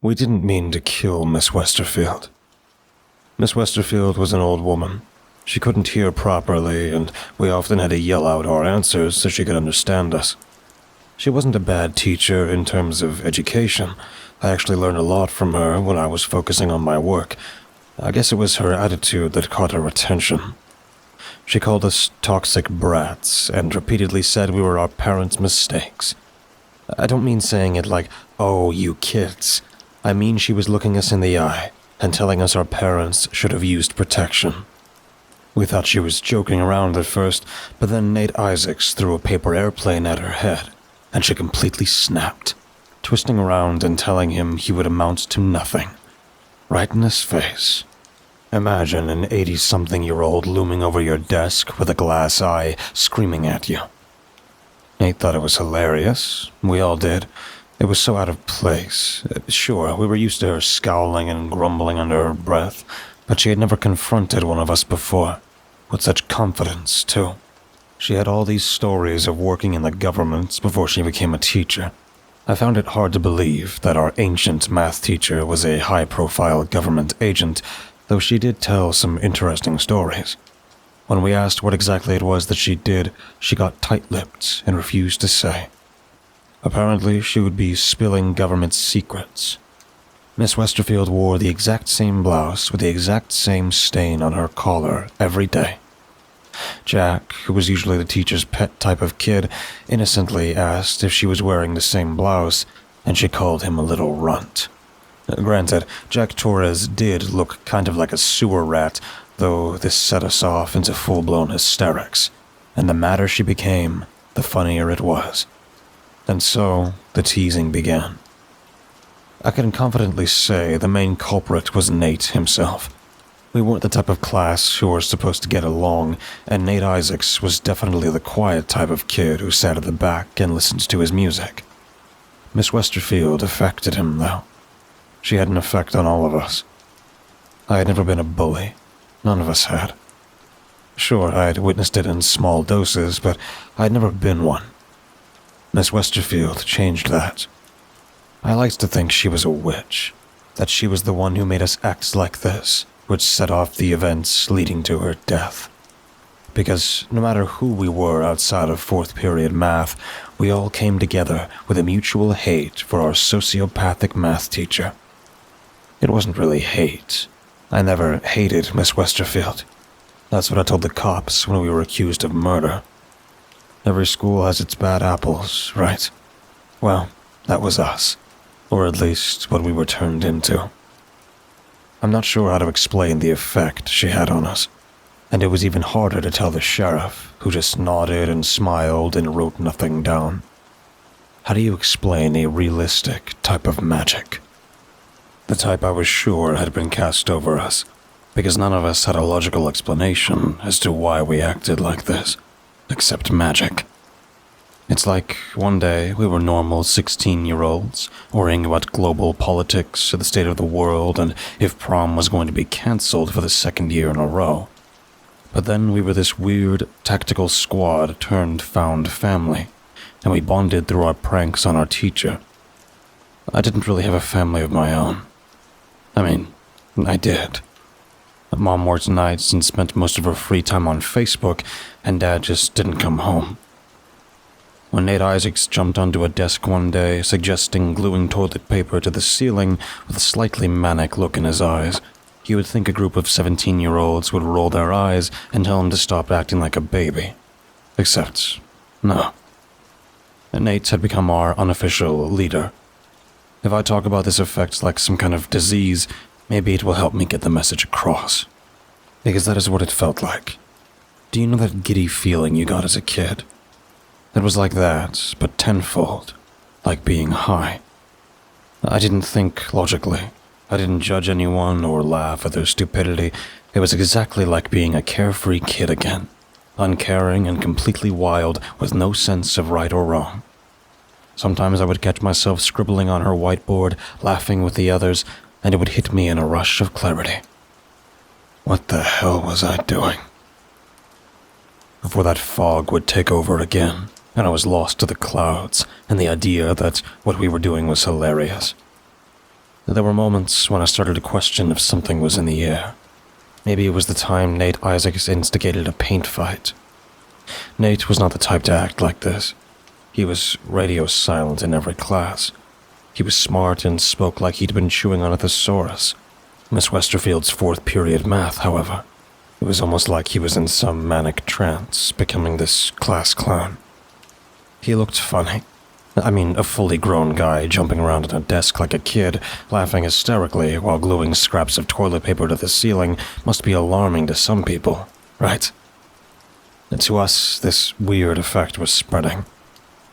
We didn't mean to kill Miss Westerfield. Miss Westerfield was an old woman. She couldn't hear properly, and we often had to yell out our answers so she could understand us. She wasn't a bad teacher in terms of education. I actually learned a lot from her when I was focusing on my work. I guess it was her attitude that caught our attention. She called us toxic brats and repeatedly said we were our parents' mistakes. I don't mean saying it like, "Oh, you kids." I mean she was looking us in the eye and telling us our parents should have used protection. We thought she was joking around at first, but then Nate Isaacs threw a paper airplane at her head, and she completely snapped, twisting around and telling him he would amount to nothing. Right in his face. Imagine an 80-something-year-old looming over your desk with a glass eye, screaming at you. Nate thought it was hilarious. We all did. It was so out of place. Sure, we were used to her scowling and grumbling under her breath, but she had never confronted one of us before, with such confidence, too. She had all these stories of working in the government before she became a teacher. I found it hard to believe that our ancient math teacher was a high-profile government agent, though she did tell some interesting stories. When we asked what exactly it was that she did, she got tight-lipped and refused to say. Apparently, she would be spilling government secrets. Miss Westerfield wore the exact same blouse with the exact same stain on her collar every day. Jack, who was usually the teacher's pet type of kid, innocently asked if she was wearing the same blouse, and she called him a little runt. Granted, Jack Torres did look kind of like a sewer rat, though this set us off into full-blown hysterics, and the madder she became, the funnier it was. And so, the teasing began. I can confidently say the main culprit was Nate himself. We weren't the type of class who were supposed to get along, and Nate Isaacs was definitely the quiet type of kid who sat at the back and listened to his music. Miss Westerfield affected him, though. She had an effect on all of us. I had never been a bully. None of us had. Sure, I had witnessed it in small doses, but I had never been one. Miss Westerfield changed that. I liked to think she was a witch, that she was the one who made us act like this, which set off the events leading to her death. Because no matter who we were outside of fourth period math, we all came together with a mutual hate for our sociopathic math teacher. It wasn't really hate. I never hated Miss Westerfield. That's what I told the cops when we were accused of murder. Every school has its bad apples, right? Well, that was us. Or at least what we were turned into. I'm not sure how to explain the effect she had on us, and it was even harder to tell the sheriff, who just nodded and smiled and wrote nothing down. How do you explain a realistic type of magic? The type I was sure had been cast over us, because none of us had a logical explanation as to why we acted like this, except magic. It's like one day we were normal 16-year-olds, worrying about global politics, the state of the world, and if prom was going to be cancelled for the second year in a row. But then we were this weird, tactical squad turned found family, and we bonded through our pranks on our teacher. I didn't really have a family of my own. I mean, I did. Mom worked nights and spent most of her free time on Facebook, and Dad just didn't come home. When Nate Isaacs jumped onto a desk one day, suggesting gluing toilet paper to the ceiling with a slightly manic look in his eyes, you would think a group of 17-year-olds would roll their eyes and tell him to stop acting like a baby. Except, no. Nate had become our unofficial leader. If I talk about this effect like some kind of disease, maybe it will help me get the message across. Because that is what it felt like. Do you know that giddy feeling you got as a kid? It was like that, but tenfold, like being high. I didn't think logically. I didn't judge anyone or laugh at their stupidity. It was exactly like being a carefree kid again, uncaring and completely wild with no sense of right or wrong. Sometimes I would catch myself scribbling on her whiteboard, laughing with the others, and it would hit me in a rush of clarity. What the hell was I doing? Before that fog would take over again, and I was lost to the clouds and the idea that what we were doing was hilarious. There were moments when I started to question if something was in the air. Maybe it was the time Nate Isaacs instigated a paint fight. Nate was not the type to act like this. He was radio silent in every class. He was smart and spoke like he'd been chewing on a thesaurus. Miss Westerfield's fourth period math, however, it was almost like he was in some manic trance, becoming this class clown. He looked funny. I mean, a fully grown guy jumping around on a desk like a kid, laughing hysterically while gluing scraps of toilet paper to the ceiling must be alarming to some people, right? And to us, this weird effect was spreading.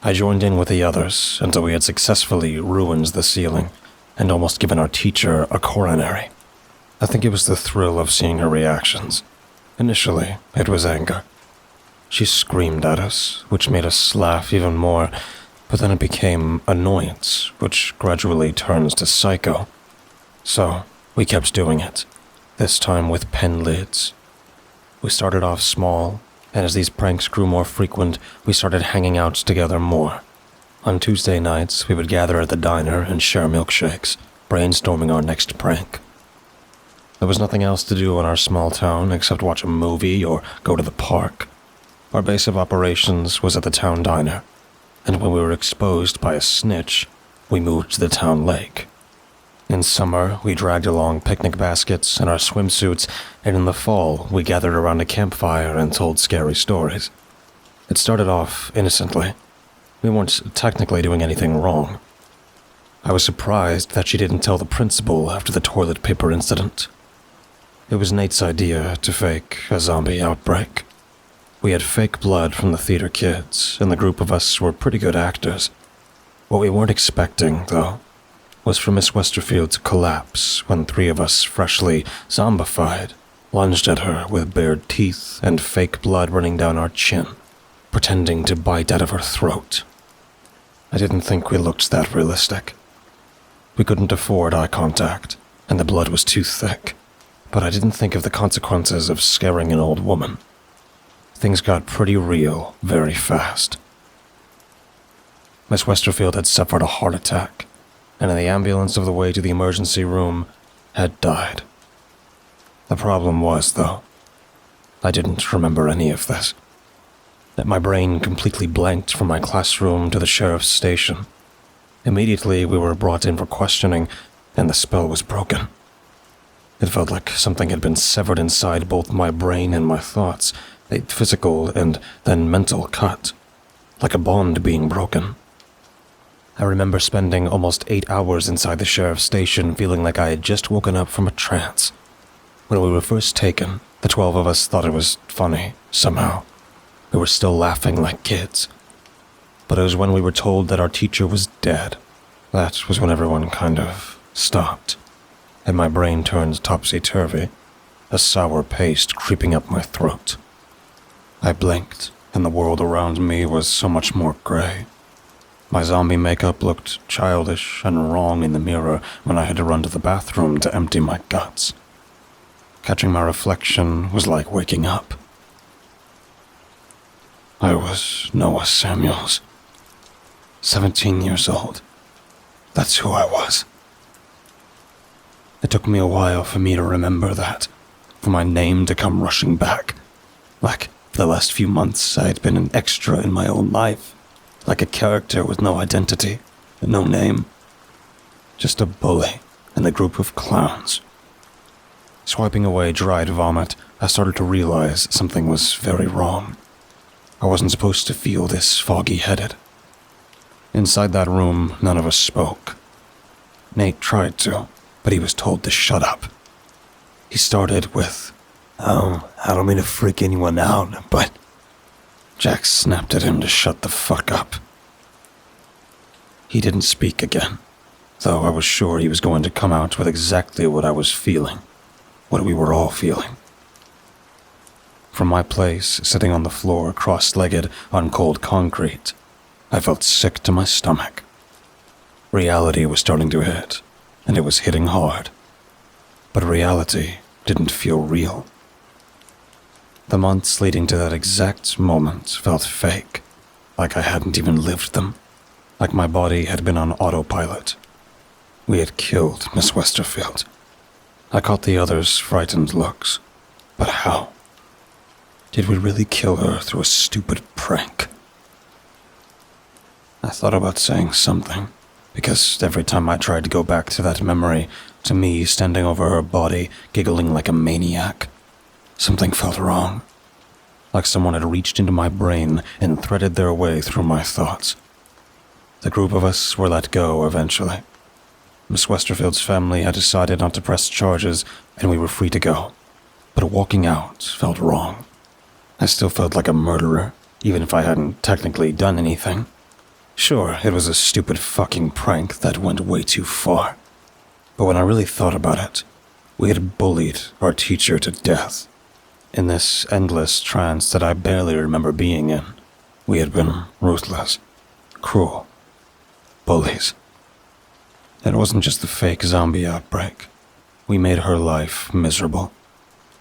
I joined in with the others until we had successfully ruined the ceiling and almost given our teacher a coronary. I think it was the thrill of seeing her reactions. Initially, it was anger. She screamed at us, which made us laugh even more, but then it became annoyance, which gradually turns to psycho. So, we kept doing it, this time with pen lids. We started off small, and as these pranks grew more frequent, we started hanging out together more. On Tuesday nights, we would gather at the diner and share milkshakes, brainstorming our next prank. There was nothing else to do in our small town except watch a movie or go to the park. Our base of operations was at the town diner, and when we were exposed by a snitch, we moved to the town lake. In summer, we dragged along picnic baskets and our swimsuits, and in the fall, we gathered around a campfire and told scary stories. It started off innocently. We weren't technically doing anything wrong. I was surprised that she didn't tell the principal after the toilet paper incident. It was Nate's idea to fake a zombie outbreak. We had fake blood from the theater kids, and the group of us were pretty good actors. What we weren't expecting, though, was for Miss Westerfield to collapse when three of us, freshly zombified, lunged at her with bared teeth and fake blood running down our chin, pretending to bite out of her throat. I didn't think we looked that realistic. We couldn't afford eye contact, and the blood was too thick, but I didn't think of the consequences of scaring an old woman. Things got pretty real very fast. Miss Westerfield had suffered a heart attack, and in the ambulance of the way to the emergency room, had died. The problem was, though, I didn't remember any of this. That my brain completely blanked from my classroom to the sheriff's station. Immediately, we were brought in for questioning, and the spell was broken. It felt like something had been severed inside both my brain and my thoughts, a physical and then mental cut, like a bond being broken. I remember spending almost 8 hours inside the sheriff's station feeling like I had just woken up from a trance. When we were first taken, the 12 of us thought it was funny, somehow. We were still laughing like kids. But it was when we were told that our teacher was dead. That was when everyone kind of stopped, and my brain turned topsy-turvy, a sour paste creeping up my throat. I blinked, and the world around me was so much more gray. My zombie makeup looked childish and wrong in the mirror when I had to run to the bathroom to empty my guts. Catching my reflection was like waking up. I was Noah Samuels, 17 years old. That's who I was. It took me a while for me to remember that, for my name to come rushing back. Like, for the last few months, I had been an extra in my own life, like a character with no identity, and no name. Just a bully and a group of clowns. Swiping away dried vomit, I started to realize something was very wrong. I wasn't supposed to feel this foggy-headed. Inside that room, none of us spoke. Nate tried to, but he was told to shut up. He started with, I don't mean to freak anyone out, but... Jack snapped at him to shut the fuck up. He didn't speak again, though I was sure he was going to come out with exactly what I was feeling, what we were all feeling. From my place, sitting on the floor, cross-legged on cold concrete, I felt sick to my stomach. Reality was starting to hit, and it was hitting hard. But reality didn't feel real. The months leading to that exact moment felt fake, like I hadn't even lived them, like my body had been on autopilot. We had killed Miss Westerfield. I caught the others' frightened looks. But how? Did we really kill her through a stupid prank? I thought about saying something, because every time I tried to go back to that memory, to me standing over her body, giggling like a maniac, something felt wrong. Like someone had reached into my brain and threaded their way through my thoughts. The group of us were let go eventually. Miss Westerfield's family had decided not to press charges, and we were free to go. But walking out felt wrong. I still felt like a murderer, even if I hadn't technically done anything. Sure, it was a stupid fucking prank that went way too far. But when I really thought about it, we had bullied our teacher to death. In this endless trance that I barely remember being in, we had been ruthless, cruel, bullies. It wasn't just the fake zombie outbreak. We made her life miserable.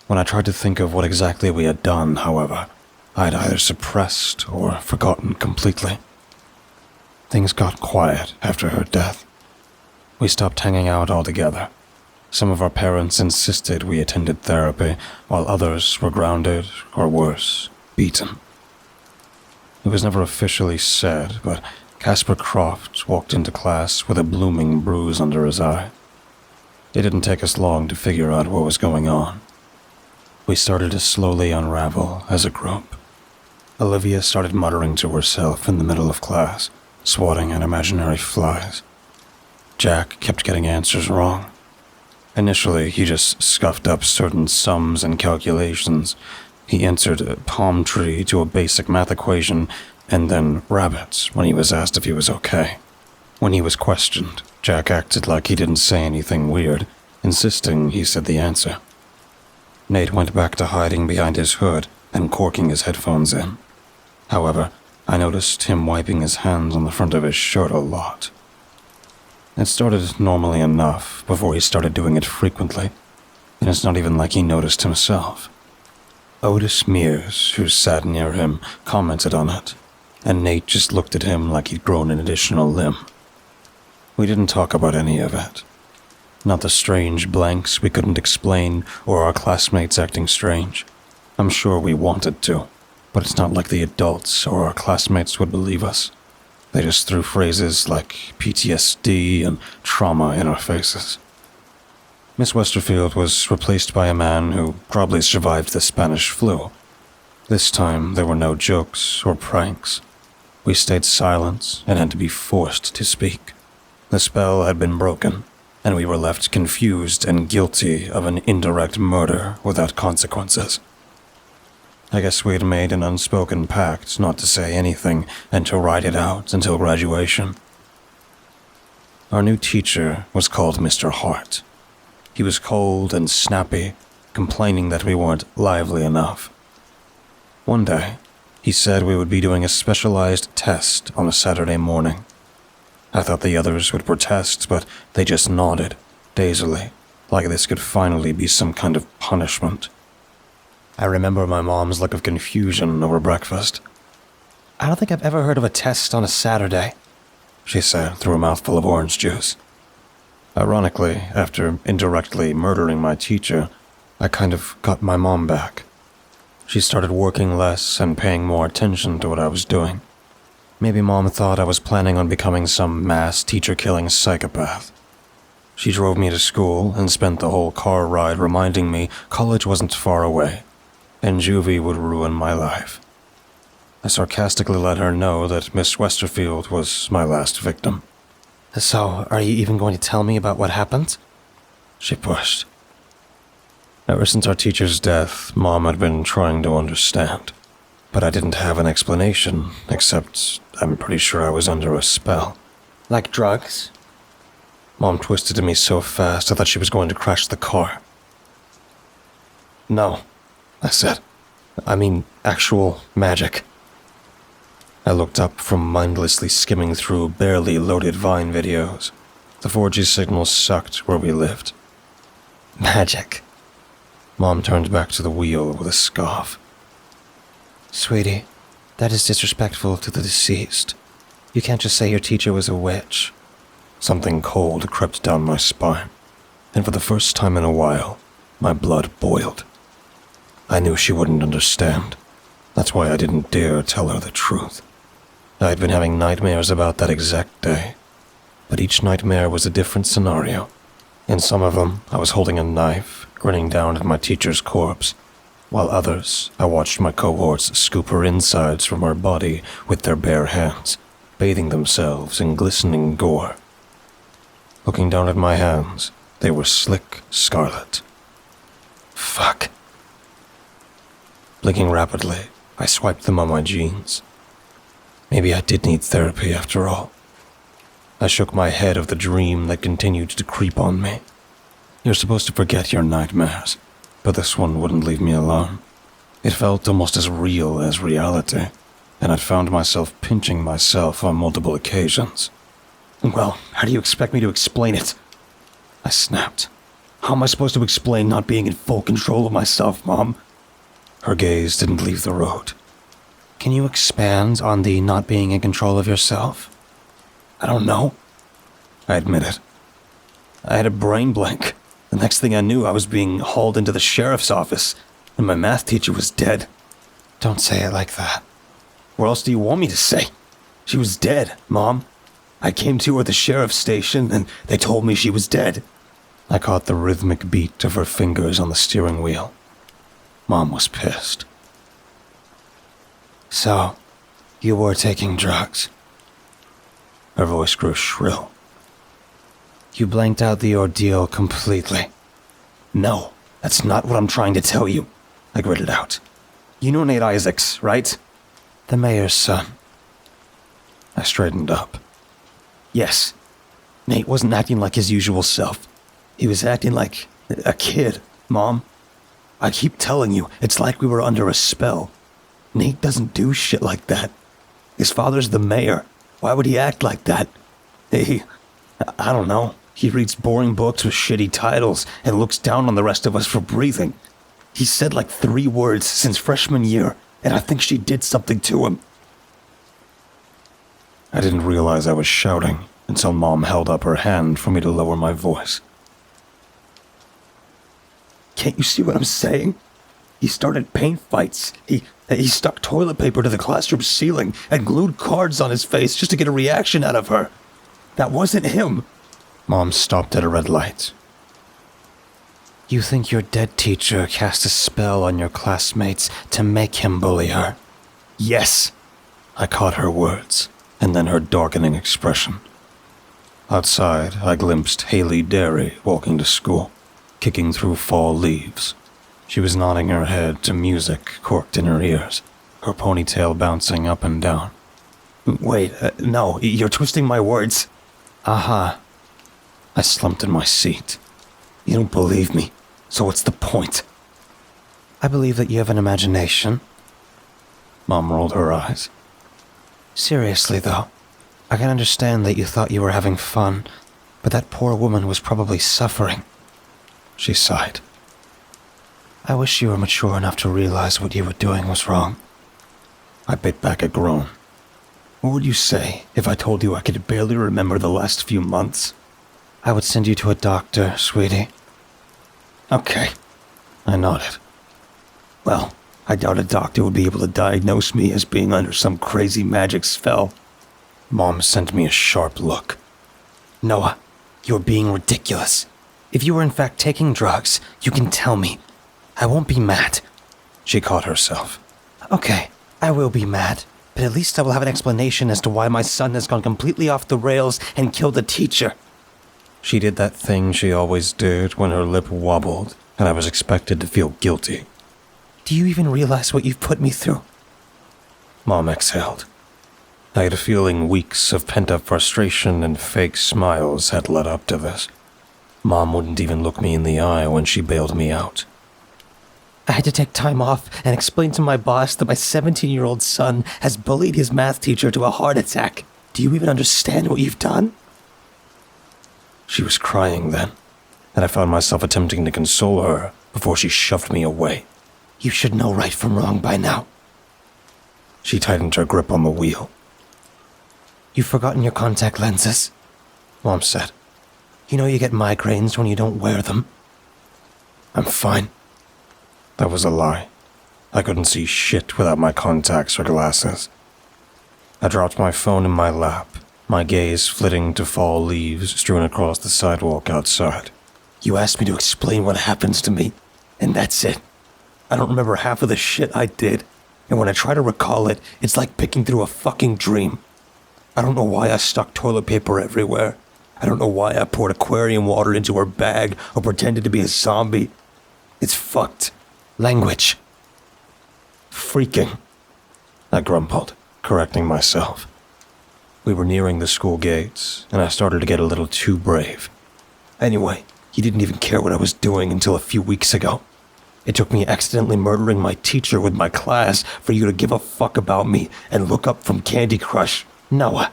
When I tried to think of what exactly we had done, however, I had either suppressed or forgotten completely. Things got quiet after her death. We stopped hanging out altogether. Some of our parents insisted we attended therapy, while others were grounded, or worse, beaten. It was never officially said, but Casper Croft walked into class with a blooming bruise under his eye. It didn't take us long to figure out what was going on. We started to slowly unravel as a group. Olivia started muttering to herself in the middle of class, swatting at imaginary flies. Jack kept getting answers wrong. Initially, he just scuffed up certain sums and calculations. He answered a palm tree to a basic math equation, and then rabbits when he was asked if he was okay. When he was questioned, Jack acted like he didn't say anything weird, insisting he said the answer. Nate went back to hiding behind his hood and corking his headphones in. However, I noticed him wiping his hands on the front of his shirt a lot. It started normally enough before he started doing it frequently, and it's not even like he noticed himself. Otis Mears, who sat near him, commented on it, and Nate just looked at him like he'd grown an additional limb. We didn't talk about any of it. Not the strange blanks we couldn't explain or our classmates acting strange. I'm sure we wanted to, but it's not like the adults or our classmates would believe us. They just threw phrases like PTSD and trauma in our faces. Miss Westerfield was replaced by a man who probably survived the Spanish flu. This time, there were no jokes or pranks. We stayed silent and had to be forced to speak. The spell had been broken, and we were left confused and guilty of an indirect murder without consequences. I guess we had made an unspoken pact not to say anything and to ride it out until graduation. Our new teacher was called Mr. Hart. He was cold and snappy, complaining that we weren't lively enough. One day, he said we would be doing a specialized test on a Saturday morning. I thought the others would protest, but they just nodded, dazedly, like this could finally be some kind of punishment. I remember my mom's look of confusion over breakfast. "I don't think I've ever heard of a test on a Saturday," she said through a mouthful of orange juice. Ironically, after indirectly murdering my teacher, I kind of got my mom back. She started working less and paying more attention to what I was doing. Maybe Mom thought I was planning on becoming some mass teacher-killing psychopath. She drove me to school and spent the whole car ride reminding me college wasn't far away, and juvie would ruin my life. I sarcastically let her know that Miss Westerfield was my last victim. "So, are you even going to tell me about what happened?" she pushed. Ever since our teacher's death, Mom had been trying to understand. But I didn't have an explanation, except I'm pretty sure I was under a spell. "Like drugs?" Mom twisted to me so fast I thought she was going to crash the car. "No," I said. "I mean actual magic." I looked up from mindlessly skimming through barely loaded Vine videos. The 4G signal sucked where we lived. "Magic." Mom turned back to the wheel with a scoff. "Sweetie, that is disrespectful to the deceased. You can't just say your teacher was a witch." Something cold crept down my spine, and for the first time in a while, my blood boiled. I knew she wouldn't understand. That's why I didn't dare tell her the truth. I had been having nightmares about that exact day, but each nightmare was a different scenario. In some of them, I was holding a knife, grinning down at my teacher's corpse, while others, I watched my cohorts scoop her insides from her body with their bare hands, bathing themselves in glistening gore. Looking down at my hands, they were slick scarlet. Fuck. Blinking rapidly, I swiped them on my jeans. Maybe I did need therapy after all. I shook my head of the dream that continued to creep on me. You're supposed to forget your nightmares, but this one wouldn't leave me alone. It felt almost as real as reality, and I'd found myself pinching myself on multiple occasions. Well, how do you expect me to explain it? I snapped. How am I supposed to explain not being in full control of myself, Mom? Her gaze didn't leave the road. Can you expand on the not being in control of yourself? I don't know, I admitted. I had a brain blank. The next thing I knew, I was being hauled into the sheriff's office, and my math teacher was dead. Don't say it like that. What else do you want me to say? She was dead, Mom. I came to her at the sheriff's station, and they told me she was dead. I caught the rhythmic beat of her fingers on the steering wheel. Mom was pissed. So, you were taking drugs? Her voice grew shrill. You blanked out the ordeal completely. No, that's not what I'm trying to tell you, I gritted out. You know Nate Isaacs, right? The mayor's son. I straightened up. Yes, Nate wasn't acting like his usual self. He was acting like a kid, Mom. I keep telling you, it's like we were under a spell. Nate doesn't do shit like that. His father's the mayor. Why would he act like that? I don't know. He reads boring books with shitty titles and looks down on the rest of us for breathing. He said like 3 words since freshman year, and I think she did something to him. I didn't realize I was shouting until Mom held up her hand for me to lower my voice. Can't you see what I'm saying? He started paint fights. He stuck toilet paper to the classroom ceiling and glued cards on his face just to get a reaction out of her. That wasn't him. Mom stopped at a red light. You think your dead teacher cast a spell on your classmates to make him bully her? Yes. I caught her words, and then her darkening expression. Outside, I glimpsed Haley Derry walking to school, kicking through fall leaves. She was nodding her head to music corked in her ears, her ponytail bouncing up and down. Wait, no, you're twisting my words. Aha. I slumped in my seat. You don't believe me, so what's the point? I believe that you have an imagination. Mom rolled her eyes. Seriously, though, I can understand that you thought you were having fun, but that poor woman was probably suffering. She sighed. I wish you were mature enough to realize what you were doing was wrong. I bit back a groan. What would you say if I told you I could barely remember the last few months? I would send you to a doctor, sweetie. Okay. I nodded. Well, I doubt a doctor would be able to diagnose me as being under some crazy magic spell. Mom sent me a sharp look. Noah, you're being ridiculous. If you were in fact taking drugs, you can tell me. I won't be mad. She caught herself. Okay, I will be mad, but at least I will have an explanation as to why my son has gone completely off the rails and killed a teacher. She did that thing she always did when her lip wobbled, and I was expected to feel guilty. Do you even realize what you've put me through? Mom exhaled. I had a feeling weeks of pent-up frustration and fake smiles had led up to this. Mom wouldn't even look me in the eye when she bailed me out. I had to take time off and explain to my boss that my 17-year-old son has bullied his math teacher to a heart attack. Do you even understand what you've done? She was crying then, and I found myself attempting to console her before she shoved me away. You should know right from wrong by now. She tightened her grip on the wheel. You've forgotten your contact lenses? Mom said. You know you get migraines when you don't wear them. I'm fine. That was a lie. I couldn't see shit without my contacts or glasses. I dropped my phone in my lap, my gaze flitting to fall leaves strewn across the sidewalk outside. You asked me to explain what happens to me, and that's it. I don't remember half of the shit I did, and when I try to recall it, it's like picking through a fucking dream. I don't know why I stuck toilet paper everywhere. I don't know why I poured aquarium water into her bag or pretended to be a zombie. It's fucked. Language. Freaking. I grumbled, correcting myself. We were nearing the school gates, and I started to get a little too brave. Anyway, you didn't even care what I was doing until a few weeks ago. It took me accidentally murdering my teacher with my class for you to give a fuck about me and look up from Candy Crush. Noah.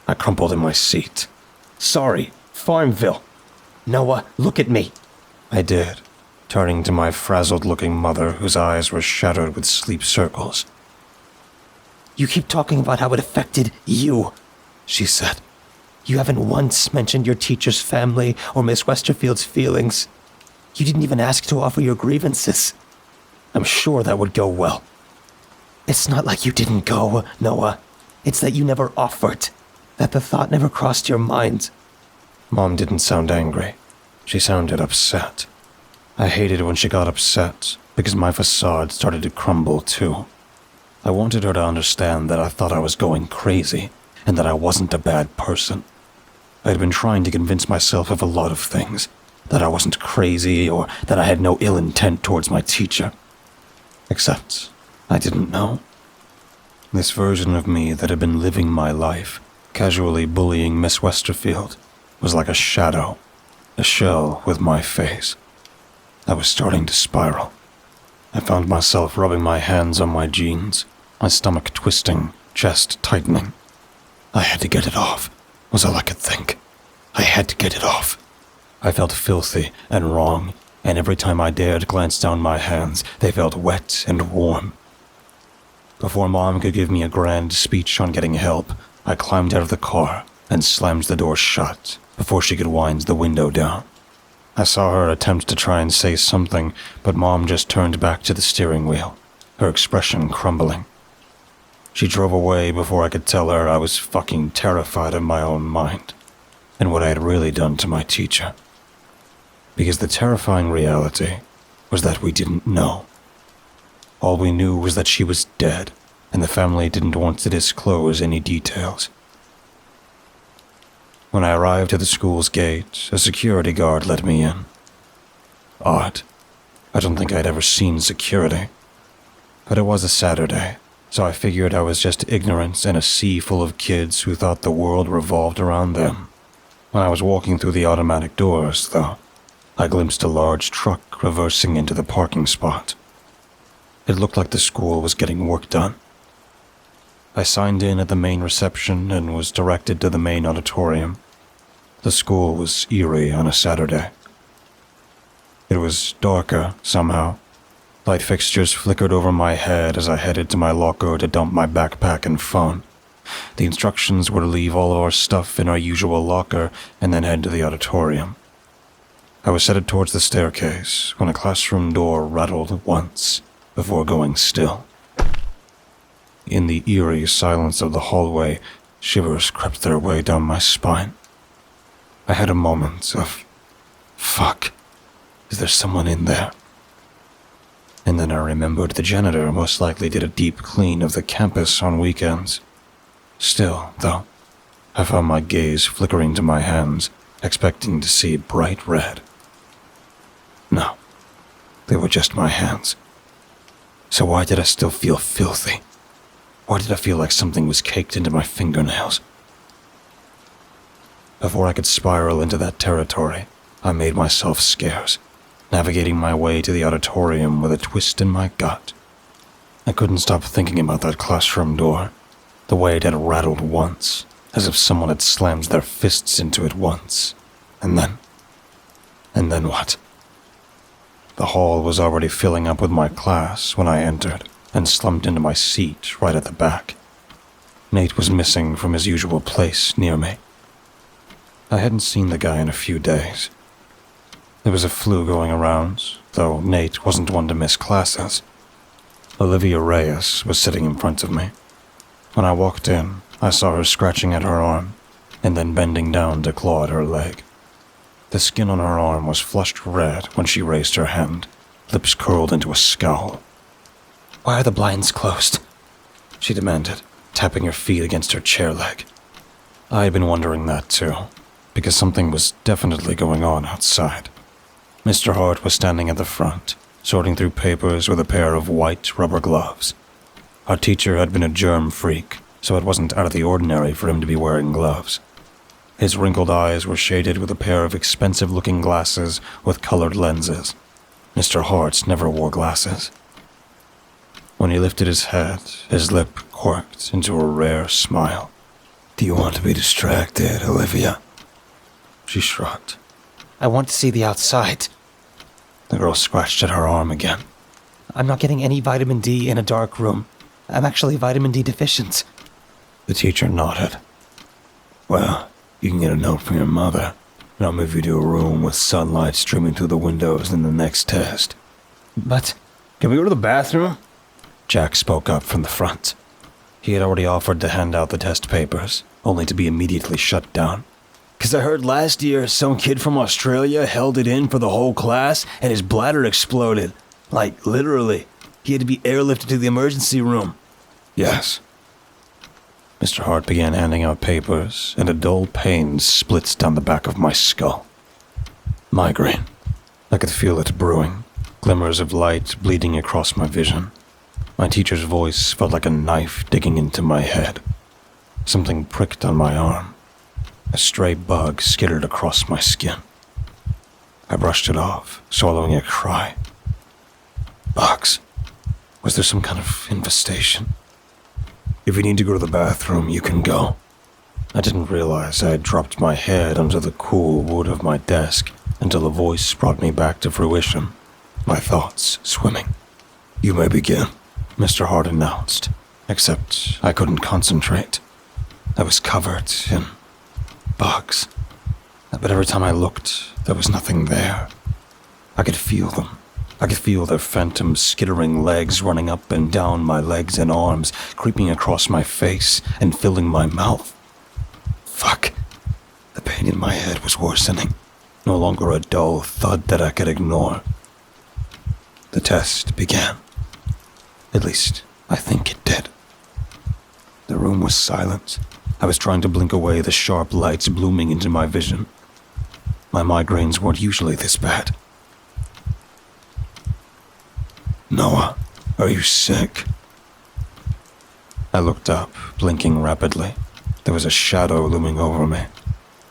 I crumpled in my seat. Sorry, Farmville. Noah, look at me. I did, turning to my frazzled-looking mother whose eyes were shadowed with sleep circles. You keep talking about how it affected you, she said. You haven't once mentioned your teacher's family or Miss Westerfield's feelings. You didn't even ask to offer your grievances. I'm sure that would go well. It's not like you didn't go, Noah. It's that you never offered. That the thought never crossed your mind. Mom didn't sound angry. She sounded upset. I hated when she got upset, because my facade started to crumble too. I wanted her to understand that I thought I was going crazy, and that I wasn't a bad person. I had been trying to convince myself of a lot of things, that I wasn't crazy or that I had no ill intent towards my teacher. Except, I didn't know. This version of me that had been living my life, casually bullying Miss Westerfield, was like a shadow, a shell with my face. I was starting to spiral. I found myself rubbing my hands on my jeans, my stomach twisting, chest tightening. I had to get it off, was all I could think. I had to get it off. I felt filthy and wrong, and every time I dared glance down my hands, they felt wet and warm. Before Mom could give me a grand speech on getting help, I climbed out of the car and slammed the door shut before she could wind the window down. I saw her attempt to try and say something, but Mom just turned back to the steering wheel, her expression crumbling. She drove away before I could tell her I was fucking terrified of my own mind, and what I had really done to my teacher. Because the terrifying reality was that we didn't know. All we knew was that she was dead, and the family didn't want to disclose any details. When I arrived at the school's gate, a security guard let me in. Odd. I don't think I'd ever seen security. But it was a Saturday, so I figured I was just ignorant in a sea full of kids who thought the world revolved around them. When I was walking through the automatic doors, though, I glimpsed a large truck reversing into the parking spot. It looked like the school was getting work done. I signed in at the main reception and was directed to the main auditorium. The school was eerie on a Saturday. It was darker, somehow. Light fixtures flickered over my head as I headed to my locker to dump my backpack and phone. The instructions were to leave all of our stuff in our usual locker and then head to the auditorium. I was headed towards the staircase when a classroom door rattled once before going still. In the eerie silence of the hallway, shivers crept their way down my spine. I had a moment of, fuck, is there someone in there? And then I remembered the janitor most likely did a deep clean of the campus on weekends. Still, though, I found my gaze flickering to my hands, expecting to see bright red. No, they were just my hands. So why did I still feel filthy? Why did I feel like something was caked into my fingernails? Before I could spiral into that territory, I made myself scarce, navigating my way to the auditorium with a twist in my gut. I couldn't stop thinking about that classroom door, the way it had rattled once, as if someone had slammed their fists into it once. And then what? The hall was already filling up with my class when I entered and slumped into my seat right at the back. Nate was missing from his usual place near me. I hadn't seen the guy in a few days. There was a flu going around, though Nate wasn't one to miss classes. Olivia Reyes was sitting in front of me. When I walked in, I saw her scratching at her arm, and then bending down to claw at her leg. The skin on her arm was flushed red when she raised her hand, lips curled into a scowl. "Why are the blinds closed?" she demanded, tapping her feet against her chair leg. I had been wondering that too, because something was definitely going on outside. Mr. Hart was standing at the front, sorting through papers with a pair of white rubber gloves. Our teacher had been a germ freak, so it wasn't out of the ordinary for him to be wearing gloves. His wrinkled eyes were shaded with a pair of expensive-looking glasses with colored lenses. Mr. Hart never wore glasses. When he lifted his head, his lip quirked into a rare smile. "Do you want to be distracted, Olivia?" She shrugged. "I want to see the outside." The girl scratched at her arm again. "I'm not getting any vitamin D in a dark room. I'm actually vitamin D deficient." The teacher nodded. "Well, you can get a note from your mother, and I'll move you to a room with sunlight streaming through the windows in the next test." "But, can we go to the bathroom?" Jack spoke up from the front. He had already offered to hand out the test papers, only to be immediately shut down. "'Cause I heard last year some kid from Australia held it in for the whole class and his bladder exploded. Like, literally. He had to be airlifted to the emergency room." "Yes." Mr. Hart began handing out papers, and a dull pain splits down the back of my skull. Migraine. I could feel it brewing, glimmers of light bleeding across my vision. My teacher's voice felt like a knife digging into my head. Something pricked on my arm. A stray bug skittered across my skin. I brushed it off, swallowing a cry. Bugs. Was there some kind of infestation? "If you need to go to the bathroom, you can go." I didn't realize I had dropped my head onto the cool wood of my desk until a voice brought me back to fruition, my thoughts swimming. "You may begin," Mr. Hart announced, except I couldn't concentrate. I was covered in bugs, but every time I looked, there was nothing there. I could feel them. I could feel their phantom skittering legs running up and down my legs and arms, creeping across my face and filling my mouth. Fuck. The pain in my head was worsening, no longer a dull thud that I could ignore. The test began. At least, I think it did. The room was silent. I was trying to blink away the sharp lights blooming into my vision. My migraines weren't usually this bad. "Noah, are you sick?" I looked up, blinking rapidly. There was a shadow looming over me.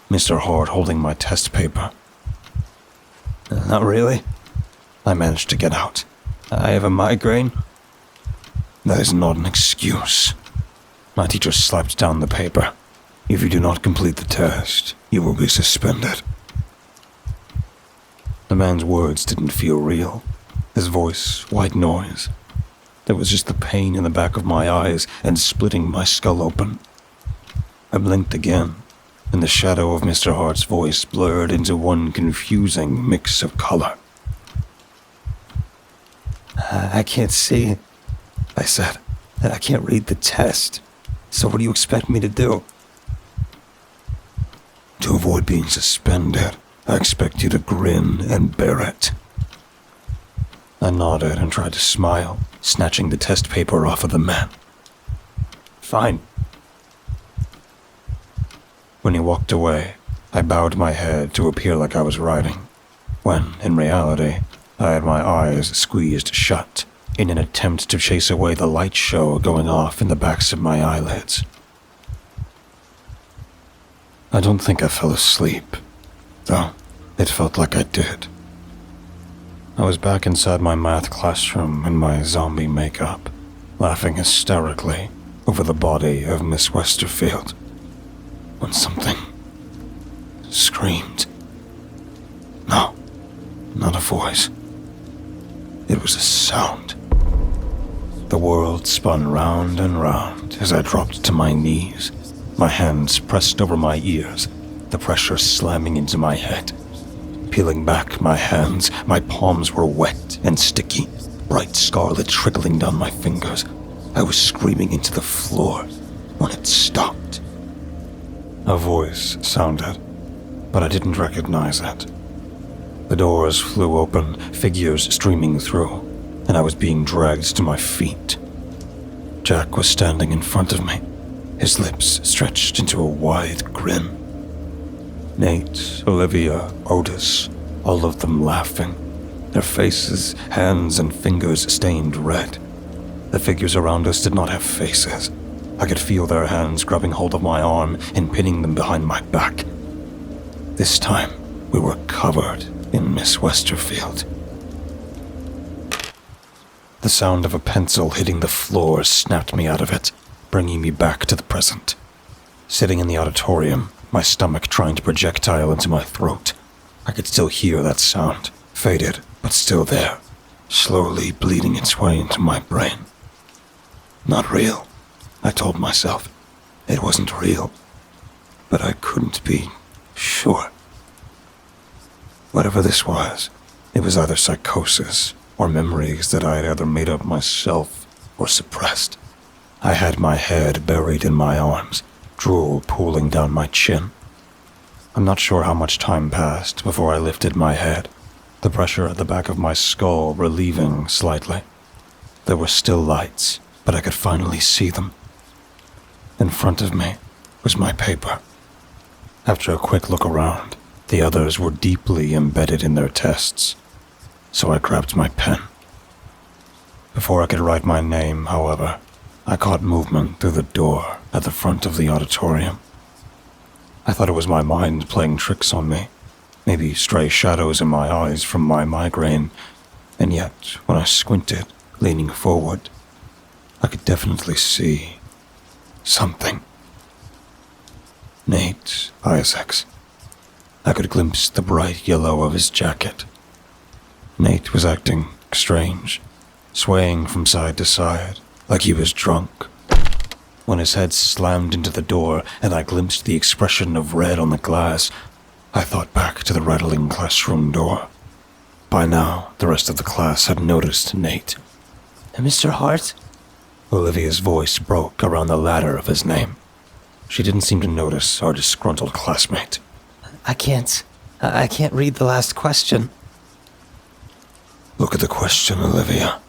Mr. Hart holding my test paper. "Not really." I managed to get out. "I have a migraine." "That is not an excuse." My teacher slapped down the paper. "If you do not complete the test, you will be suspended." The man's words didn't feel real. His voice, white noise. There was just the pain in the back of my eyes and splitting my skull open. I blinked again, and the shadow of Mr. Hart's voice blurred into one confusing mix of color. "I can't see," I said. "I can't read the test. So what do you expect me to do?" "To avoid being suspended, I expect you to grin and bear it." I nodded and tried to smile, snatching the test paper off of the man. "Fine." When he walked away, I bowed my head to appear like I was writing, when, in reality, I had my eyes squeezed shut in an attempt to chase away the light show going off in the backs of my eyelids. I don't think I fell asleep, though it felt like I did. I was back inside my math classroom in my zombie makeup, laughing hysterically over the body of Miss Westerfield, when something screamed. No, not a voice. It was a sound. The world spun round and round as I dropped to my knees, my hands pressed over my ears, the pressure slamming into my head. Peeling back my hands, my palms were wet and sticky, bright scarlet trickling down my fingers. I was screaming into the floor when it stopped. A voice sounded, but I didn't recognize it. The doors flew open, figures streaming through, and I was being dragged to my feet. Jack was standing in front of me, his lips stretched into a wide grin. Nate, Olivia, Otis, all of them laughing, their faces, hands, and fingers stained red. The figures around us did not have faces. I could feel their hands grabbing hold of my arm and pinning them behind my back. This time, we were covered in Miss Westerfield. The sound of a pencil hitting the floor snapped me out of it, bringing me back to the present. Sitting in the auditorium, my stomach trying to projectile into my throat. I could still hear that sound, faded, but still there, slowly bleeding its way into my brain. Not real, I told myself. It wasn't real, but I couldn't be sure. Whatever this was, it was either psychosis or memories that I had either made up myself or suppressed. I had my head buried in my arms, drool pooling down my chin. I'm not sure how much time passed before I lifted my head, the pressure at the back of my skull relieving slightly. There were still lights, but I could finally see them. In front of me was my paper. After a quick look around, the others were deeply embedded in their tests, so I grabbed my pen. Before I could write my name, however, I caught movement through the door at the front of the auditorium. I thought it was my mind playing tricks on me, maybe stray shadows in my eyes from my migraine, and yet, when I squinted, leaning forward, I could definitely see something. Nate Isaacs. I could glimpse the bright yellow of his jacket. Nate was acting strange, swaying from side to side, like he was drunk. When his head slammed into the door and I glimpsed the expression of red on the glass, I thought back to the rattling classroom door. By now, the rest of the class had noticed Nate. Mr. Hart? Olivia's voice broke around the latter of his name. She didn't seem to notice our disgruntled classmate. I can't read the last question. Look at the question, Olivia.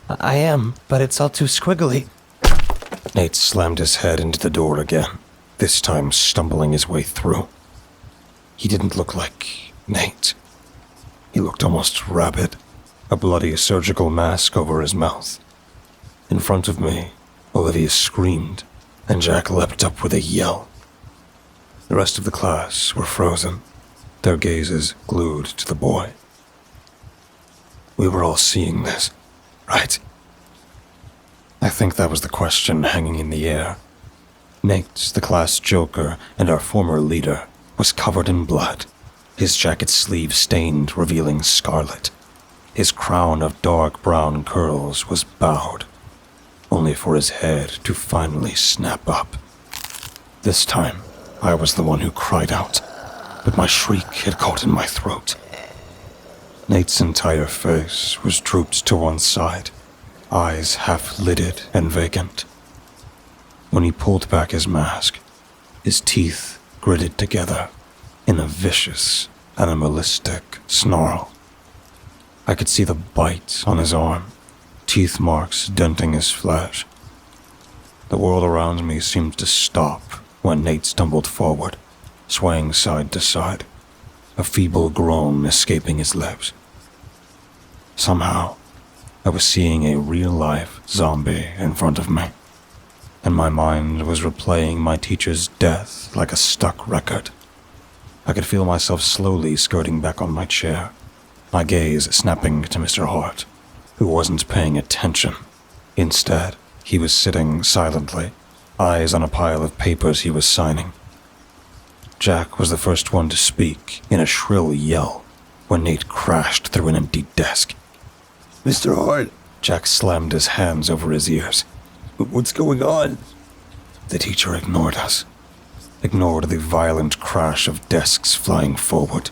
I am, but it's all too squiggly. Nate slammed his head into the door again, this time stumbling his way through. He didn't look like Nate. He looked almost rabid, a bloody surgical mask over his mouth. In front of me, Olivia screamed, and Jack leapt up with a yell. The rest of the class were frozen, their gazes glued to the boy. We were all seeing this, right? I think that was the question hanging in the air. Nate, the class joker and our former leader, was covered in blood, his jacket sleeve stained, revealing scarlet. His crown of dark brown curls was bowed, only for his head to finally snap up. This time, I was the one who cried out, but my shriek had caught in my throat. Nate's entire face was drooped to one side, eyes half-lidded and vacant. When he pulled back his mask, his teeth gritted together in a vicious, animalistic snarl. I could see the bite on his arm, teeth marks denting his flesh. The world around me seemed to stop when Nate stumbled forward, swaying side to side, a feeble groan escaping his lips. Somehow, I was seeing a real-life zombie in front of me, and my mind was replaying my teacher's death like a stuck record. I could feel myself slowly skirting back on my chair, my gaze snapping to Mr. Hart, who wasn't paying attention. Instead, he was sitting silently, eyes on a pile of papers he was signing. Jack was the first one to speak in a shrill yell when Nate crashed through an empty desk. Mr. Hart, Jack slammed his hands over his ears. what's going on? The teacher ignored us. ignored the violent crash of desks flying forward.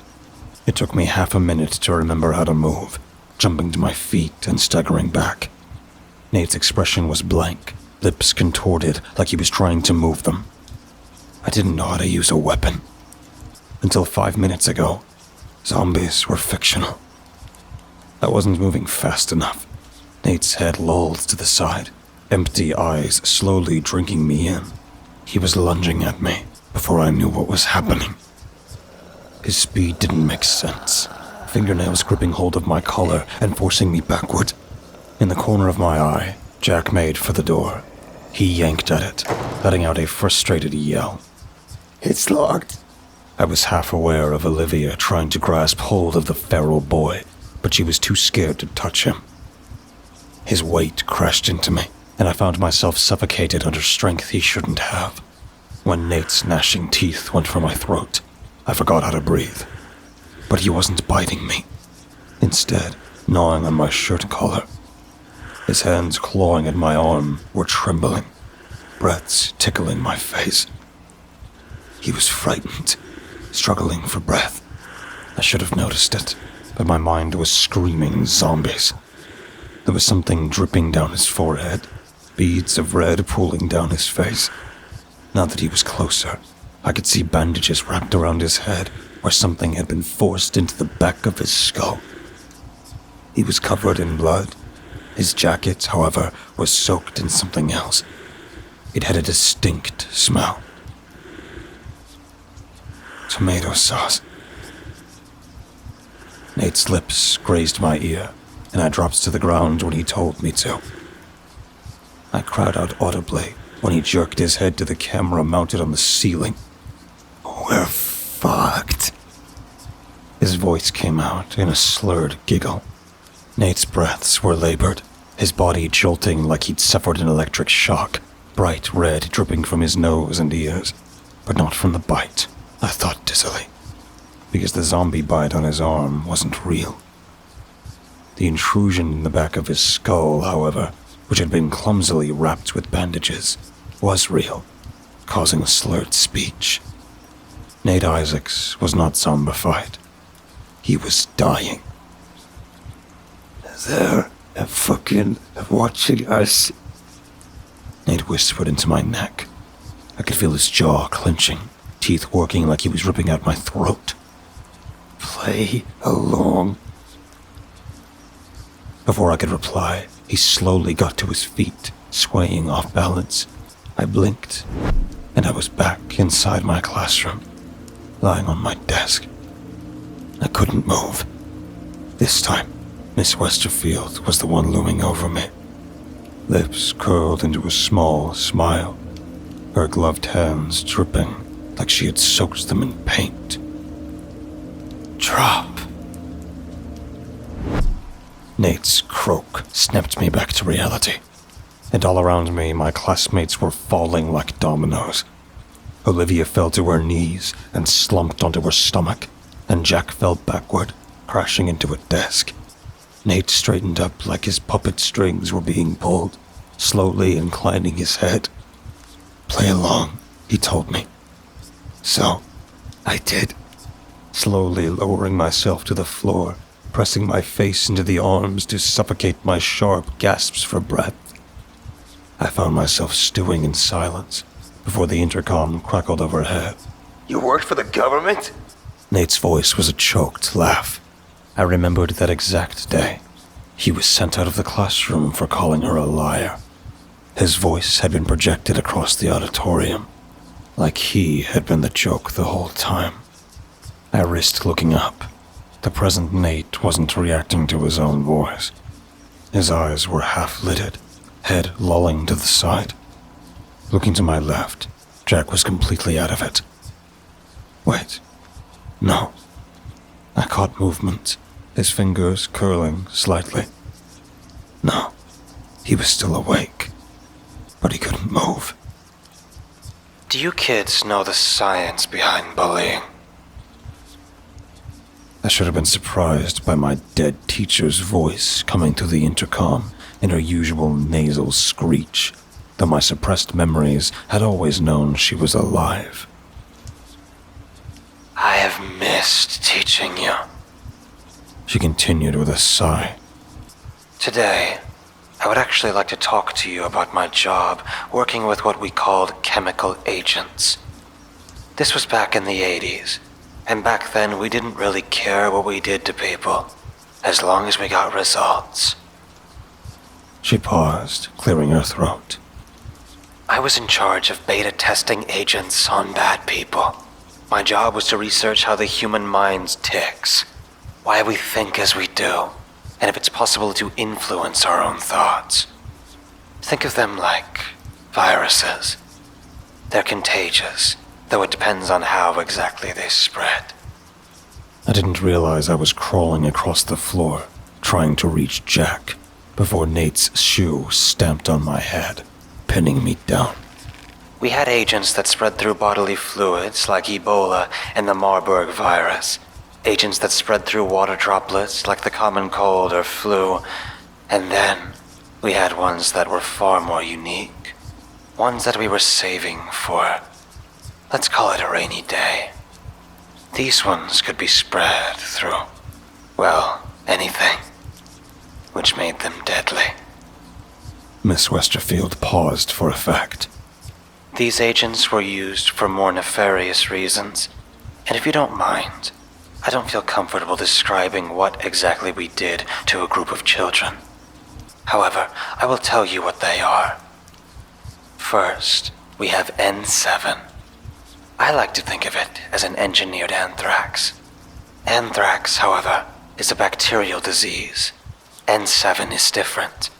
It took me half a minute to remember how to move, jumping to my feet and staggering back. Nate's expression was blank, lips contorted like he was trying to move them. I didn't know how to use a weapon. Until 5 minutes ago, zombies were fictional. I wasn't moving fast enough. Nate's head lolled to the side, empty eyes slowly drinking me in. He was lunging at me before I knew what was happening. His speed didn't make sense, fingernails gripping hold of my collar and forcing me backward. In the corner of my eye, Jack made for the door. He yanked at it, letting out a frustrated yell. It's locked. I was half aware of Olivia trying to grasp hold of the feral boy, but she was too scared to touch him. His weight crashed into me, and I found myself suffocated under strength he shouldn't have. When Nate's gnashing teeth went for my throat, I forgot how to breathe. But he wasn't biting me. Instead, gnawing on my shirt collar. His hands clawing at my arm were trembling, breaths tickling my face. He was frightened, struggling for breath. I should have noticed it, but my mind was screaming zombies. There was something dripping down his forehead, beads of red pooling down his face. Now that he was closer, I could see bandages wrapped around his head where something had been forced into the back of his skull. He was covered in blood. His jacket, however, was soaked in something else. It had a distinct smell. Tomato sauce. Nate's lips grazed my ear, and I dropped to the ground when he told me to. I cried out audibly when he jerked his head to the camera mounted on the ceiling. We're fucked. His voice came out in a slurred giggle. Nate's breaths were labored, his body jolting like he'd suffered an electric shock, bright red dripping from his nose and ears, but not from the bite, I thought dizzily, because the zombie bite on his arm wasn't real. The intrusion in the back of his skull, however, which had been clumsily wrapped with bandages, was real, causing a slurred speech. Nate Isaacs was not zombified. He was dying. They're fucking watching us. Nate whispered into my neck. I could feel his jaw clenching, teeth working like he was ripping out my throat. Play along. Before I could reply, he slowly got to his feet, swaying off balance. I blinked, and I was back inside my classroom, lying on my desk. I couldn't move. This time, Miss Westerfield was the one looming over me. Lips curled into a small smile, her gloved hands dripping like she had soaked them in paint. Drop. Nate's croak snapped me back to reality, and all around me my classmates were falling like dominoes. Olivia fell to her knees and slumped onto her stomach, and Jack fell backward, crashing into a desk. Nate straightened up like his puppet strings were being pulled, slowly inclining his head. Play along, he told me. So, I did, slowly lowering myself to the floor, pressing my face into the arms to suffocate my sharp gasps for breath. I found myself stewing in silence before the intercom crackled overhead. You worked for the government? Nate's voice was a choked laugh. I remembered that exact day. He was sent out of the classroom for calling her a liar. His voice had been projected across the auditorium, like he had been the joke the whole time. I risked looking up. The present Nate wasn't reacting to his own voice. His eyes were half-lidded, head lolling to the side. Looking to my left, Jack was completely out of it. Wait. No. I caught movement, his fingers curling slightly. No. He was still awake, but he couldn't move. Do you kids know the science behind bullying? I should have been surprised by my dead teacher's voice coming through the intercom in her usual nasal screech, though my suppressed memories had always known she was alive. I have missed teaching you. She continued with a sigh. Today, I would actually like to talk to you about my job working with what we called chemical agents. This was back in the 80s, and back then we didn't really care what we did to people, as long as we got results. She paused, clearing her throat. I was in charge of beta testing agents on bad people. My job was to research how the human mind ticks, why we think as we do, and if it's possible to influence our own thoughts. Think of them like viruses. They're contagious, though it depends on how exactly they spread. I didn't realize I was crawling across the floor, trying to reach Jack, before Nate's shoe stamped on my head, pinning me down. We had agents that spread through bodily fluids like Ebola and the Marburg virus, agents that spread through water droplets like the common cold or flu, and then we had ones that were far more unique, ones that we were saving for, let's call it a rainy day. These ones could be spread through, well, anything, which made them deadly. Miss Westerfield paused for effect. These agents were used for more nefarious reasons, and if you don't mind, I don't feel comfortable describing what exactly we did to a group of children. However, I will tell you what they are. First, we have N7. I like to think of it as an engineered anthrax. Anthrax, however, is a bacterial disease. N7 is different.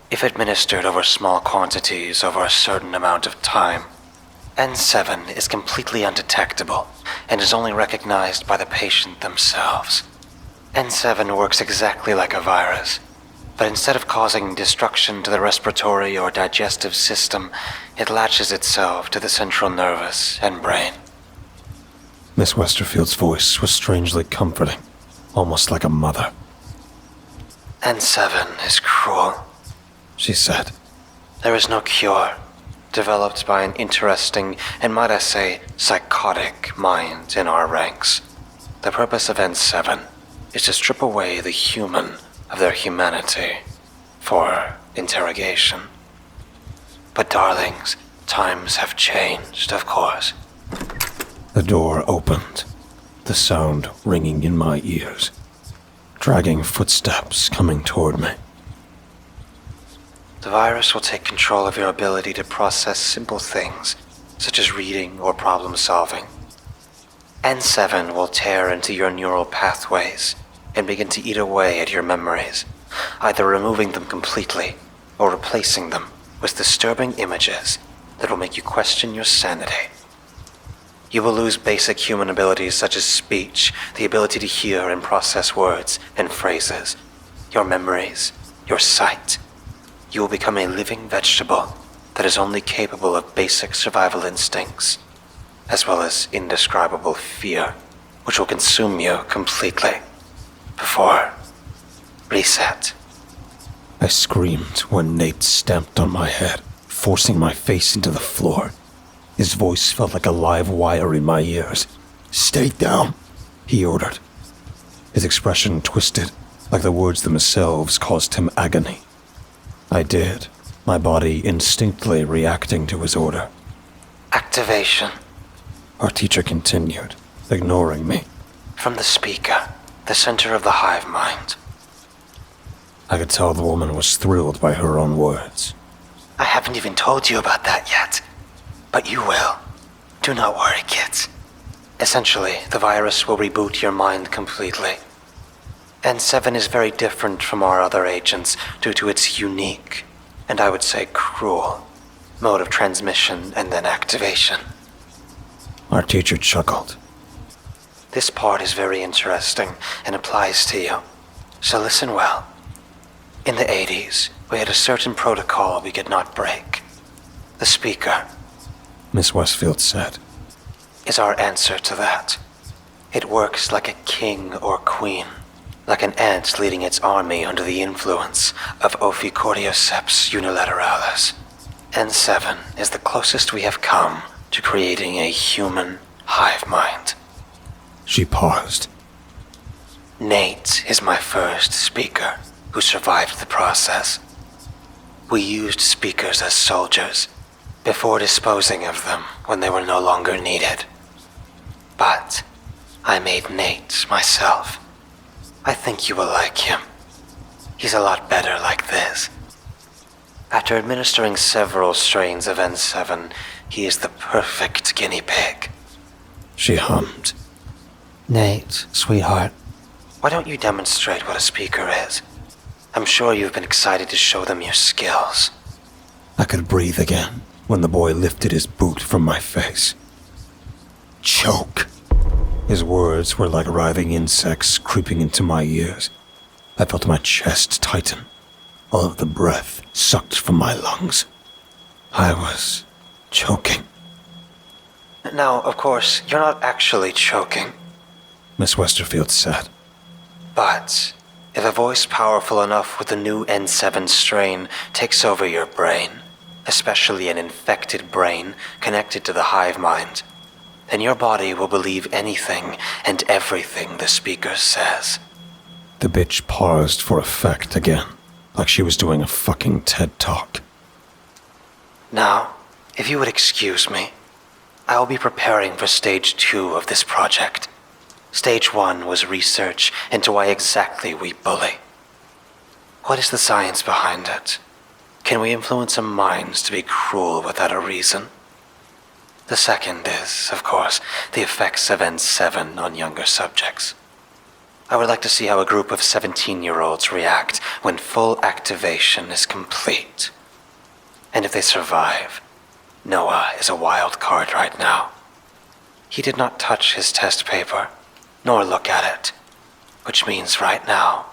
If administered over small quantities over a certain amount of time, N7 is completely undetectable and is only recognized by the patient themselves. N7 works exactly like a virus, but instead of causing destruction to the respiratory or digestive system, it latches itself to the central nervous and brain. Miss Westerfield's voice was strangely comforting, almost like a mother. N7 is cruel, she said. There is no cure, developed by an interesting and, might I say, psychotic mind in our ranks. The purpose of N7 is to strip away the human of their humanity for interrogation. But darlings, times have changed, of course. The door opened, the sound ringing in my ears, dragging footsteps coming toward me. The virus will take control of your ability to process simple things, such as reading or problem solving. N7 will tear into your neural pathways and begin to eat away at your memories, either removing them completely or replacing them with disturbing images that will make you question your sanity. You will lose basic human abilities such as speech, the ability to hear and process words and phrases, your memories, your sight. You will become a living vegetable that is only capable of basic survival instincts, as well as indescribable fear, which will consume you completely. Before reset. I screamed when Nate stamped on my head, forcing my face into the floor. His voice felt like a live wire in my ears. "Stay down," he ordered. His expression twisted, like the words themselves caused him agony. I did, my body instinctively reacting to his order. Activation, our teacher continued, ignoring me. From the speaker, the center of the hive mind. I could tell the woman was thrilled by her own words. I haven't even told you about that yet, but you will. Do not worry, kids. Essentially, the virus will reboot your mind completely. N7 is very different from our other agents due to its unique, and I would say cruel, mode of transmission and then activation. Our teacher chuckled. This part is very interesting and applies to you, so listen well. In the 80s, we had a certain protocol we could not break. The speaker, Miss Westfield said, is our answer to that. It works like a king or queen, like an ant leading its army under the influence of Ophicordioceps unilateralis. N7 is the closest we have come to creating a human hive mind. She paused. Nate is my first speaker who survived the process. We used speakers as soldiers before disposing of them when they were no longer needed. But I made Nate myself. I think you will like him. He's a lot better like this. After administering several strains of N7, he is the perfect guinea pig. She hummed. Nate, sweetheart, why don't you demonstrate what a speaker is? I'm sure you've been excited to show them your skills. I could breathe again when the boy lifted his boot from my face. Choke. His words were like writhing insects creeping into my ears. I felt my chest tighten, all of the breath sucked from my lungs. I was choking. Now, of course, you're not actually choking. Miss Westerfield said. But if a voice powerful enough with the new N7 strain takes over your brain, especially an infected brain connected to the hive mind, then your body will believe anything and everything the speaker says. The bitch paused for effect again, like she was doing a fucking TED Talk. Now, if you would excuse me, I will be preparing for stage 2 of this project. Stage 1 was research into why exactly we bully. What is the science behind it? Can we influence some minds to be cruel without a reason? The second is, of course, the effects of N7 on younger subjects. I would like to see how a group of 17-year-olds react when full activation is complete. And if they survive, Noah is a wild card right now. He did not touch his test paper, nor look at it, which means right now,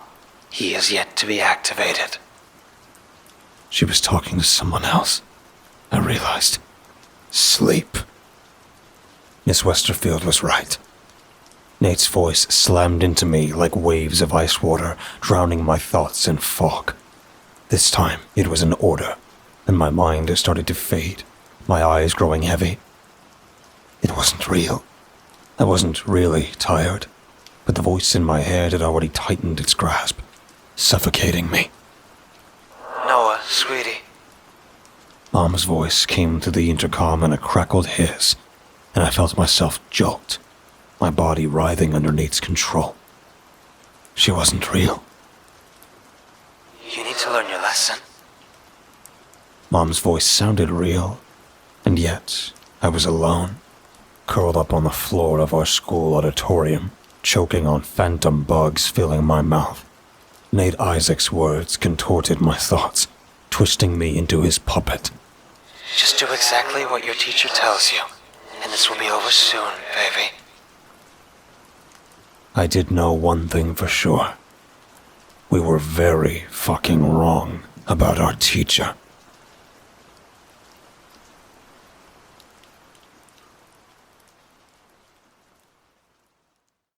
he is yet to be activated. She was talking to someone else, I realized. Sleep. Miss Westerfield was right. Nate's voice slammed into me like waves of ice water, drowning my thoughts in fog. This time, it was an order, and my mind started to fade, my eyes growing heavy. It wasn't real. I wasn't really tired, but the voice in my head had already tightened its grasp, suffocating me. Noah, sweetie. Mom's voice came through the intercom in a crackled hiss, and I felt myself jolt, my body writhing under Nate's control. She wasn't real. You need to learn your lesson. Mom's voice sounded real, and yet I was alone, curled up on the floor of our school auditorium, choking on phantom bugs filling my mouth. Nate Isaac's words contorted my thoughts, twisting me into his puppet. Just do exactly what your teacher tells you, and this will be over soon, baby. I did know one thing for sure. We were very fucking wrong about our teacher.